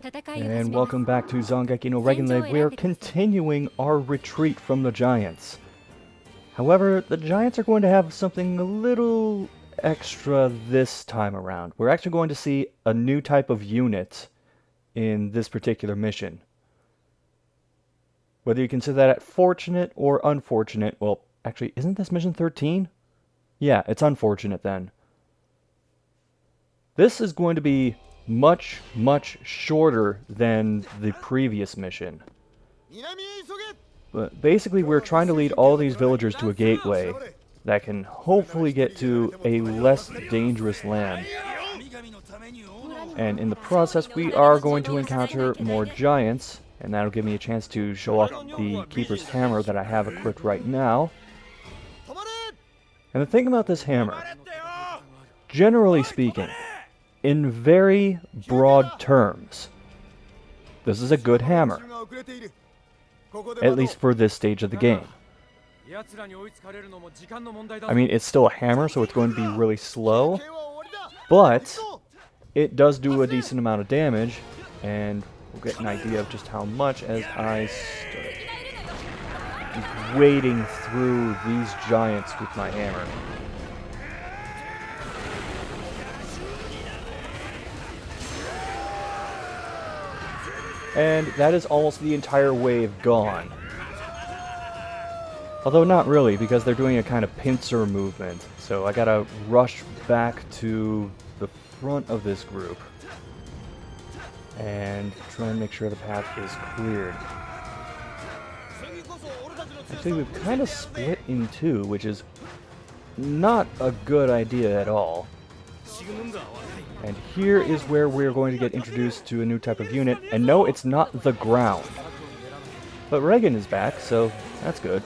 And welcome back to Zangeki no Reginleiv. We are continuing our retreat from the giants. However, the giants are going to have something a little extra this time around. We're actually going to see a new type of unit in this particular mission. Whether you consider that fortunate or unfortunate, well, actually, isn't this mission 13? Yeah, it's unfortunate then. This is going to be much shorter than the previous mission. But basically we're trying to lead all these villagers to a gateway that can hopefully get to a less dangerous land. And in the process we are going to encounter more giants, and that'll give me a chance to show off the Keeper's Hammer that I have equipped right now. And the thing about this hammer, generally speaking, in very broad terms, this is a good hammer. At least for this stage of the game. I mean, it's still a hammer, so it's going to be really slow, but it does do a decent amount of damage, and we'll get an idea of just how much as I start wading through these giants with my hammer. And that is almost the entire wave gone. Although not really, because they're doing a kind of pincer movement. So I gotta rush back to the front of this group and try and make sure the path is cleared. Actually, we've kind of split in two, which is not a good idea at all. And here is where we're going to get introduced to a new type of unit. And no, it's not the ground. But Regan is back, so that's good.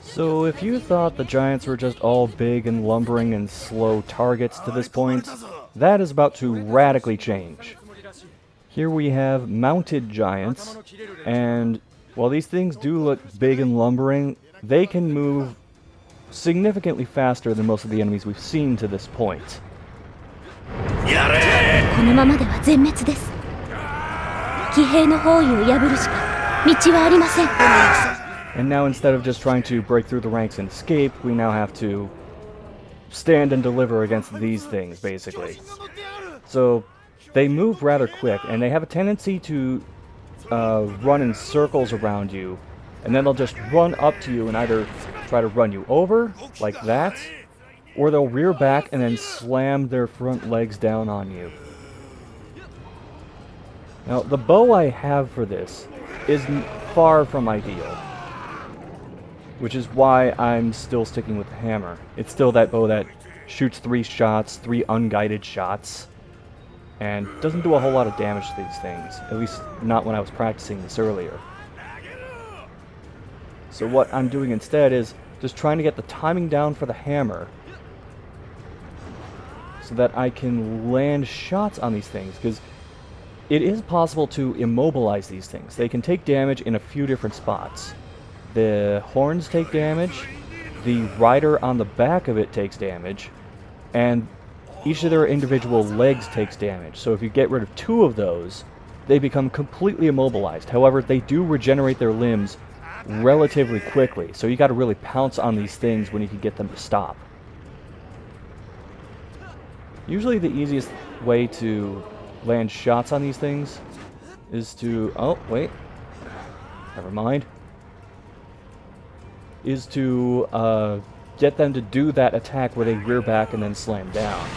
So if you thought the giants were just all big and lumbering and slow targets to this point, that is about to radically change. Here we have mounted giants, and while these things do look big and lumbering, they can move significantly faster than most of the enemies we've seen to this point. And now instead of just trying to break through the ranks and escape, we now have to stand and deliver against these things, basically. So they move rather quick, and they have a tendency to run in circles around you, and then they'll just run up to you and either try to run you over, like that, or they'll rear back and then slam their front legs down on you. Now, the bow I have for this is far from ideal, which is why I'm still sticking with the hammer. It's still that bow that shoots 3 shots, 3 unguided shots, and doesn't do a whole lot of damage to these things, at least not when I was practicing this earlier. So what I'm doing instead is just trying to get the timing down for the hammer so that I can land shots on these things, because it is possible to immobilize these things. They can take damage in a few different spots. The horns take damage, the rider on the back of it takes damage, and each of their individual legs takes damage. So if you get rid of 2 of those, they become completely immobilized. However, they do regenerate their limbs relatively quickly, so you gotta really pounce on these things when you can get them to stop. Usually the easiest way to land shots on these things is to... oh, wait. Never mind. Is to get them to do that attack where they rear back and then slam down.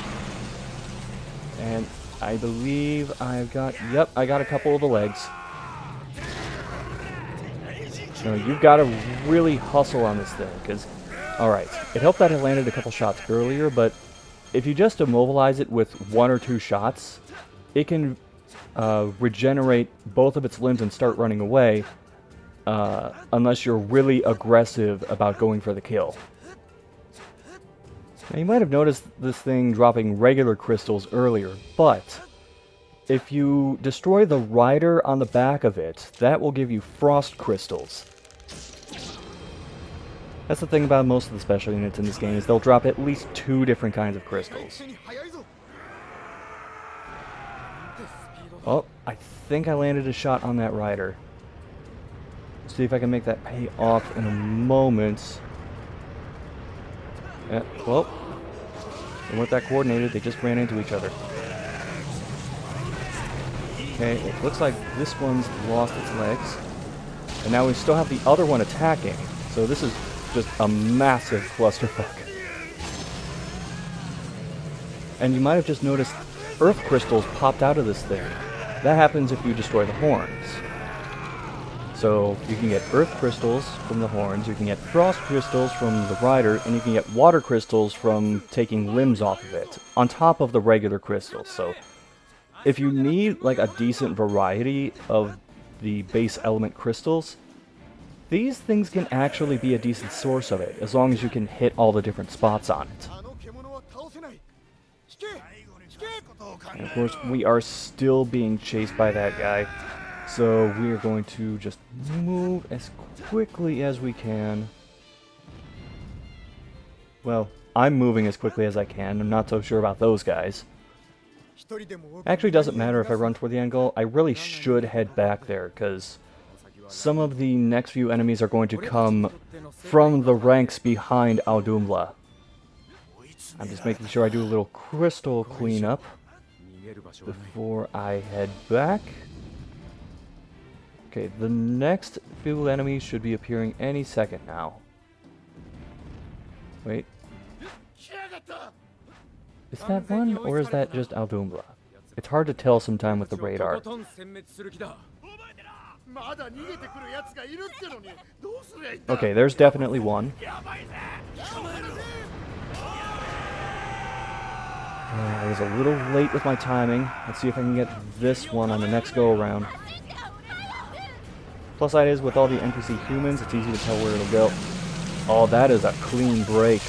And I believe I've got... yep, I got a couple of the legs. So you've got to really hustle on this thing, because... alright, it helped that I landed a couple shots earlier, but if you just immobilize it with 1 or 2 shots, it can regenerate both of its limbs and start running away, unless you're really aggressive about going for the kill. Now you might have noticed this thing dropping regular crystals earlier, but if you destroy the rider on the back of it, that will give you frost crystals. That's the thing about most of the special units in this game, is they'll drop at least 2 different kinds of crystals. Oh, I think I landed a shot on that rider. Let's see if I can make that pay off in a moment. Yeah, well, they weren't that coordinated, they just ran into each other. Okay, it looks like this one's lost its legs. And now we still have the other one attacking. So this is just a massive clusterfuck. And you might have just noticed earth crystals popped out of this thing. That happens if you destroy the horns. So you can get earth crystals from the horns, you can get frost crystals from the rider, and you can get water crystals from taking limbs off of it, on top of the regular crystals. So if you need like a decent variety of the base element crystals, these things can actually be a decent source of it, as long as you can hit all the different spots on it. And of course, we are still being chased by that guy, so we are going to just move as quickly as we can. Well, I'm moving as quickly as I can. I'm not so sure about those guys. Actually, doesn't matter if I run toward the end goal. I really should head back there, because some of the next few enemies are going to come from the ranks behind Audumla. I'm just making sure I do a little crystal cleanup before I head back. Okay, the next few enemies should be appearing any second now. Wait. Is that one, or is that just Audumla? It's hard to tell sometime with the radar. Okay, there's definitely one. I was a little late with my timing. Let's see if I can get this one on the next go-around. Plus side is, with all the NPC humans, it's easy to tell where it'll go. Oh, that is a clean break.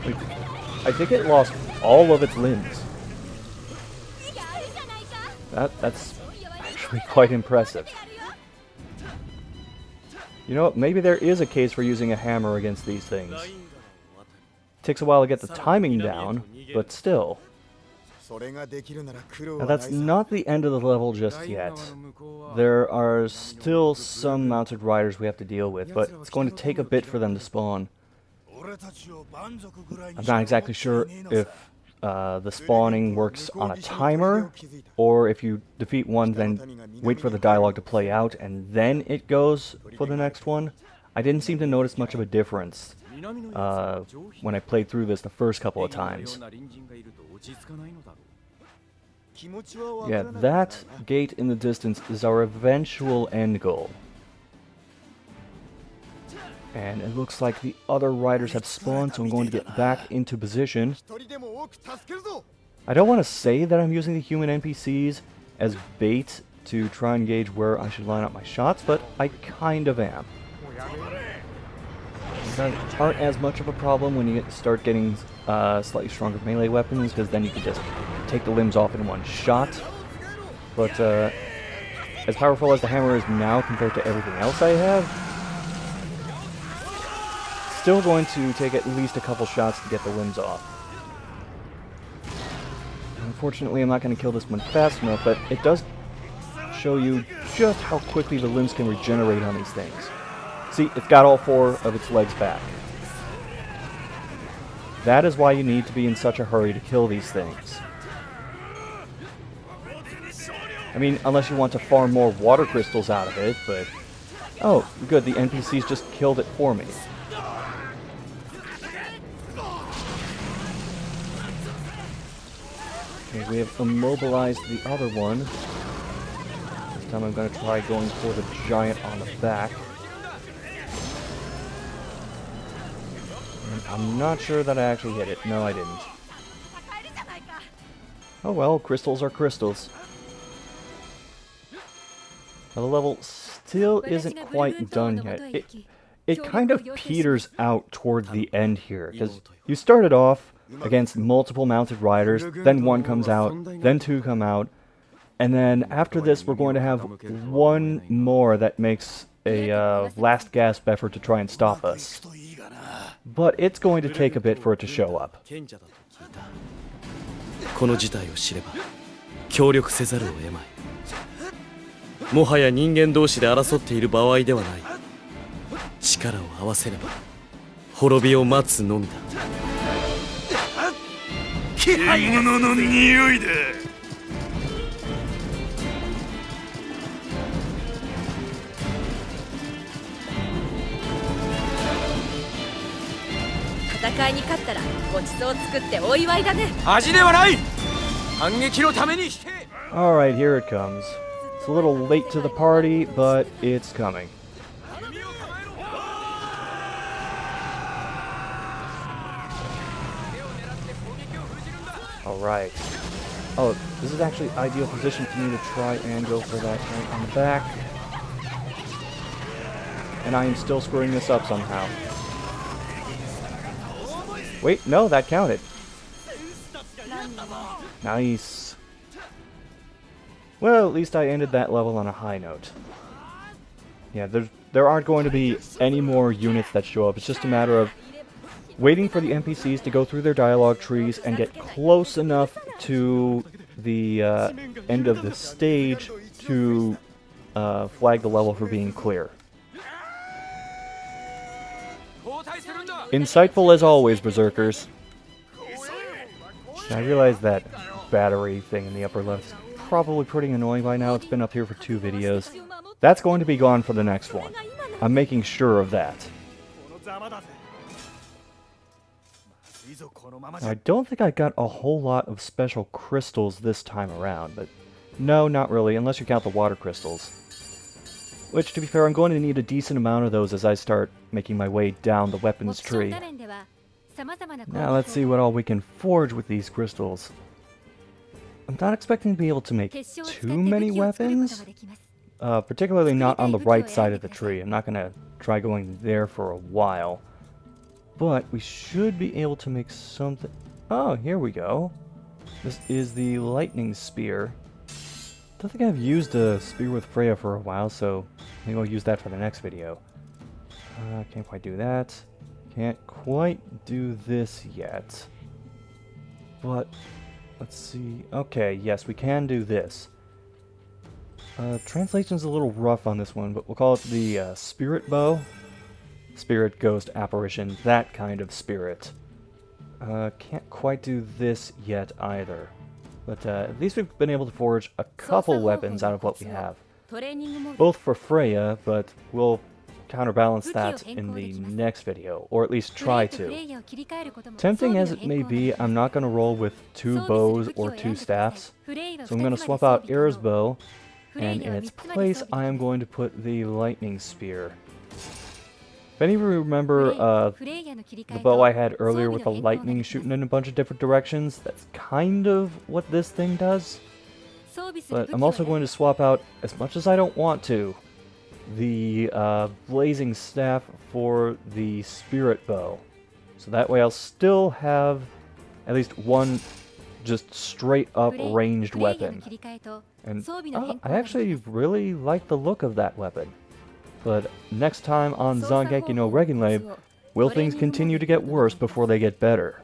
Wait, I think it lost all of its limbs. That's actually quite impressive. You know what, maybe there is a case for using a hammer against these things. Takes a while to get the timing down, but still. Now that's not the end of the level just yet. There are still some mounted riders we have to deal with, but it's going to take a bit for them to spawn. I'm not exactly sure if the spawning works on a timer, or if you defeat one, then wait for the dialogue to play out, and then it goes for the next one. I didn't seem to notice much of a difference when I played through this the first couple of times. Yeah, that gate in the distance is our eventual end goal. And it looks like the other riders have spawned, so I'm going to get back into position. I don't want to say that I'm using the human NPCs as bait to try and gauge where I should line up my shots, but I kind of am. That aren't as much of a problem when you start getting slightly stronger melee weapons, because then you can just take the limbs off in one shot. But as powerful as the hammer is now compared to everything else I have, still going to take at least a couple shots to get the limbs off. Unfortunately, I'm not going to kill this one fast enough, but it does show you just how quickly the limbs can regenerate on these things. See, it's got all 4 of its legs back. That is why you need to be in such a hurry to kill these things. I mean, unless you want to farm more water crystals out of it, but... Oh, good, the NPCs just killed it for me. Okay, we have immobilized the other one. This time I'm going to try going for the giant on the back. I'm not sure that I actually hit it. No, I didn't. Oh well, crystals are crystals. Now, the level still isn't quite done yet. it kind of peters out towards the end here, because you started off against multiple mounted riders, then one comes out, then two come out, and then after this we're going to have one more that makes a last gasp effort to try and stop us. But it's going to take a bit for it to show up. この事態を知れば協力せざるを得まい。もはや人間同士で争っている場合ではない。力を合わせれば滅びを待つのみだ。獣の匂いだ。戦いに勝ったらごちそう作ってお祝いだね。恥ではない。反撃のために引け。 Alright, here it comes. It's a little late to the party, but it's coming. Alright. Oh, this is actually ideal position for me to try and go for that right on the back. And I am still screwing this up somehow. Wait, no, that counted. Nice. Well, at least I ended that level on a high note. Yeah, there aren't going to be any more units that show up. It's just a matter of waiting for the NPCs to go through their dialogue trees and get close enough to the end of the stage to flag the level for being clear. Insightful as always, Berserkers. I realize that battery thing in the upper left is probably pretty annoying by now. It's been up here for 2 videos. That's going to be gone for the next one. I'm making sure of that. Now, I don't think I got a whole lot of special crystals this time around, but no, not really, unless you count the water crystals. Which, to be fair, I'm going to need a decent amount of those as I start making my way down the weapons tree. Now let's see what all we can forge with these crystals. I'm not expecting to be able to make too many weapons, particularly not on the right side of the tree. I'm not going to try going there for a while. But we should be able to make something... Oh, here we go. This is the lightning spear. I don't think I've used a spear with Freya for a while, so maybe I'll use that for the next video. Can't quite do that. Can't quite do this yet. But, let's see. Okay, yes, we can do this. Translation's a little rough on this one, but we'll call it the spirit bow. Spirit, ghost, apparition, that kind of spirit. Can't quite do this yet either. But at least we've been able to forge a couple weapons out of what we have. Both for Freya, but we'll counterbalance that in the next video, or at least try to. Tempting as it may be, I'm not going to roll with 2 bows or 2 staffs, so I'm going to swap out Era's bow, and in its place I am going to put the lightning spear. If any of you remember the bow I had earlier with the lightning shooting in a bunch of different directions, that's kind of what this thing does. But I'm also going to swap out, as much as I don't want to, the blazing staff for the spirit bow. So that way I'll still have at least one just straight up ranged weapon. And I actually really like the look of that weapon. But next time on Zangeki no Reginleiv, will things continue to get worse before they get better?